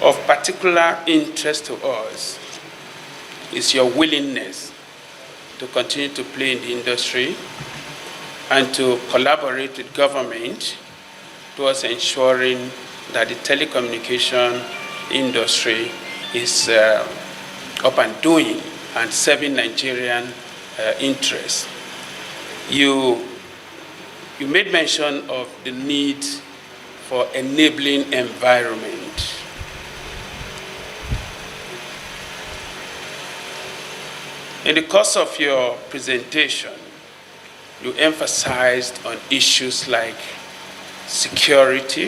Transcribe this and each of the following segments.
Of particular interest to us is your willingness to continue to play in the industry and to collaborate with government towards ensuring that the telecommunication industry is up and doing and serving Nigerian interests. You made mention of the need for enabling environment. In the course of your presentation, you emphasized on issues like security,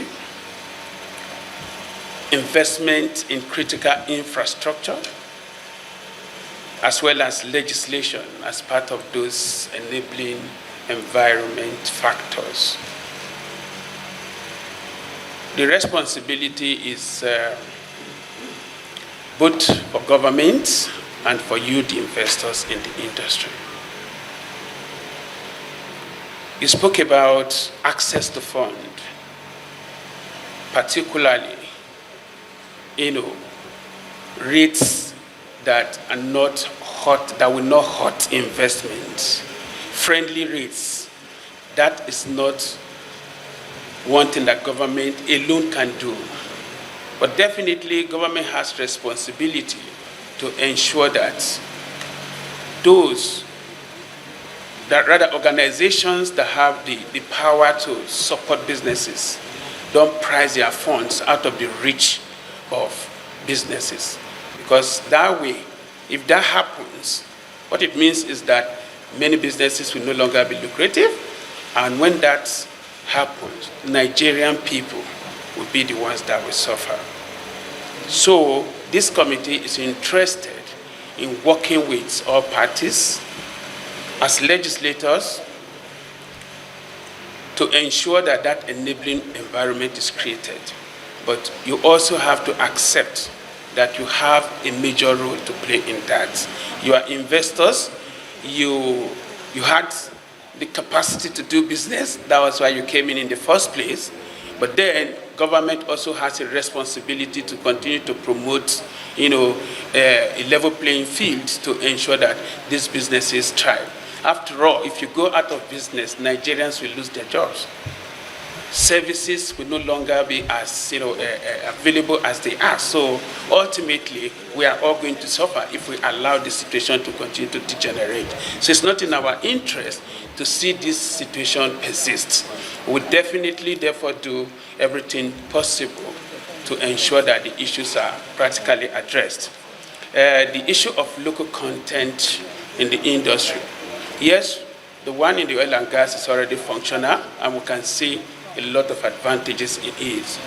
investment in critical infrastructure, as well as legislation as part of those enabling environment factors. The responsibility is both for government and for you, the investors in the industry. You spoke about access to fund, particularly, rates that are not hot, that will not hurt investment, friendly rates. That is not one thing that government alone can do. But definitely, government has responsibility to ensure that organizations that have the power to support businesses don't price their funds out of the reach of businesses. Because that way, if that happens, what it means is that many businesses will no longer be lucrative, and when that happens, Nigerian people will be the ones that will suffer. So this committee is interested in working with all parties as legislators to ensure that that enabling environment is created. But you also have to accept that you have a major role to play in that. You are investors, you had the capacity to do business, that was why you came in the first place, but then government also has a responsibility to continue to promote a level playing field to ensure that these businesses thrive. After all, if you go out of business, Nigerians will lose their jobs. Services will no longer be as available as they are. So ultimately, we are all going to suffer if we allow the situation to continue to degenerate. So it's not in our interest to see this situation persist. We definitely, therefore, do everything possible to ensure that the issues are practically addressed. The issue of local content in the industry. Yes, the one in the oil and gas is already functional, and we can see a lot of advantages it is.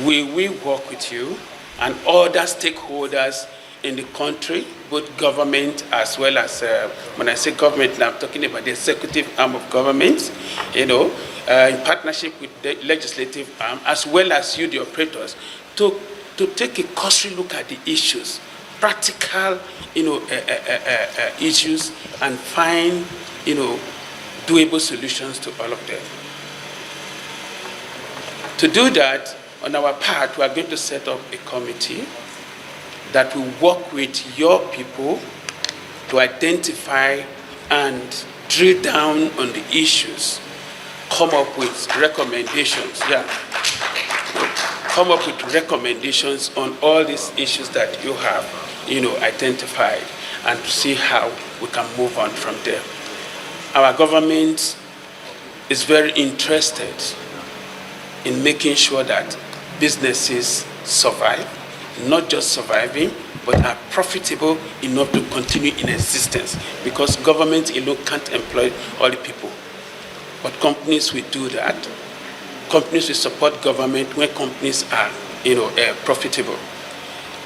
We will work with you and other stakeholders in the country, both government as well as, when I say government, now I'm talking about the executive arm of government, in partnership with the legislative arm, as well as you, the operators, to take a cursory look at the issues, practical, issues, and find, doable solutions to all of them. To do that, on our part, we are going to set up a committee that will work with your people to identify and drill down on the issues, come up with recommendations, come up with recommendations on all these issues that you have, identified, and to see how we can move on from there. Our government is very interested in making sure that businesses survive, not just surviving, but are profitable enough to continue in existence, because government alone can't employ all the people. But companies will do that. Companies will support government when companies are, profitable.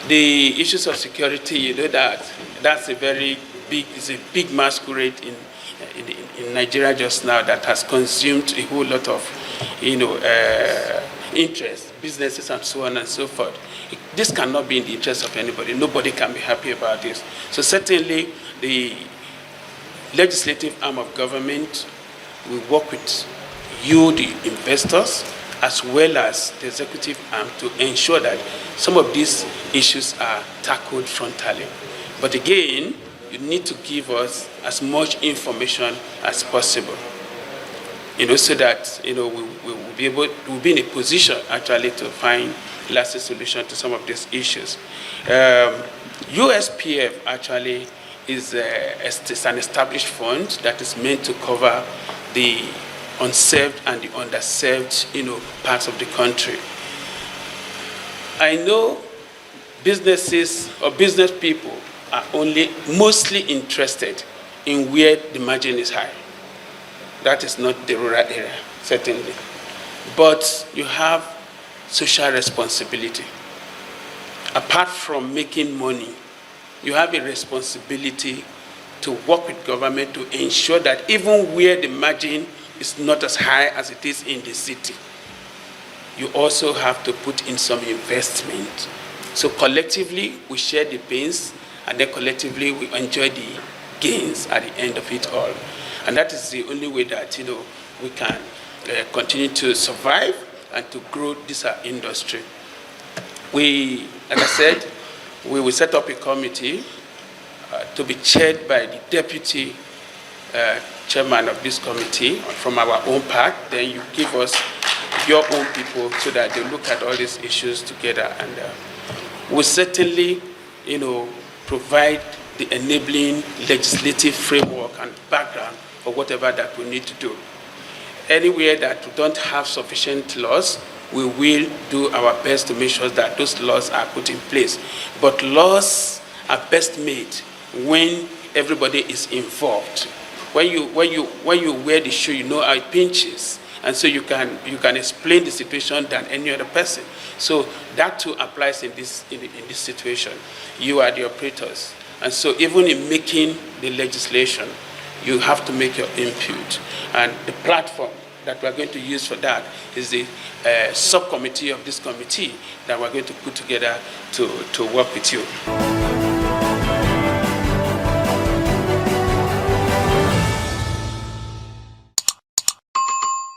The issues of security, that's a very big, it's a big masquerade in Nigeria just now that has consumed a whole lot of, interest, businesses, and so on and so forth. This cannot be in the interest of anybody. Nobody can be happy about this. So certainly, the legislative arm of government will work with you, the investors, as well as the executive arm to ensure that some of these issues are tackled frontally. But again, you need to give us as much information as possible, so that we will be in a position actually to find lasting solution to some of these issues. USPF actually is an established fund that is meant to cover the unserved and the underserved, parts of the country. I know businesses or business people are mostly interested in where the margin is high. That is not the rural area, certainly. But you have social responsibility. Apart from making money, you have a responsibility to work with government to ensure that even where the margin is not as high as it is in the city, you also have to put in some investment. So collectively, we share the pains, and then collectively, we enjoy the gains at the end of it all. And that is the only way that, we can continue to survive and to grow this industry. As I said, we will set up a committee to be chaired by the deputy chairman of this committee from our own part. Then you give us your own people so that they look at all these issues together, and we'll certainly, provide the enabling legislative framework and background for whatever that we need to do. Anywhere that we don't have sufficient laws, we will do our best to make sure that those laws are put in place. But laws are best made when everybody is involved. When you wear the shoe, you know how it pinches, and so you can explain the situation than any other person. So that too applies in this situation. You are the operators, and so even in making the legislation, you have to make your input. And the platform that we're going to use for that is the subcommittee of this committee that we're going to put together to work with you.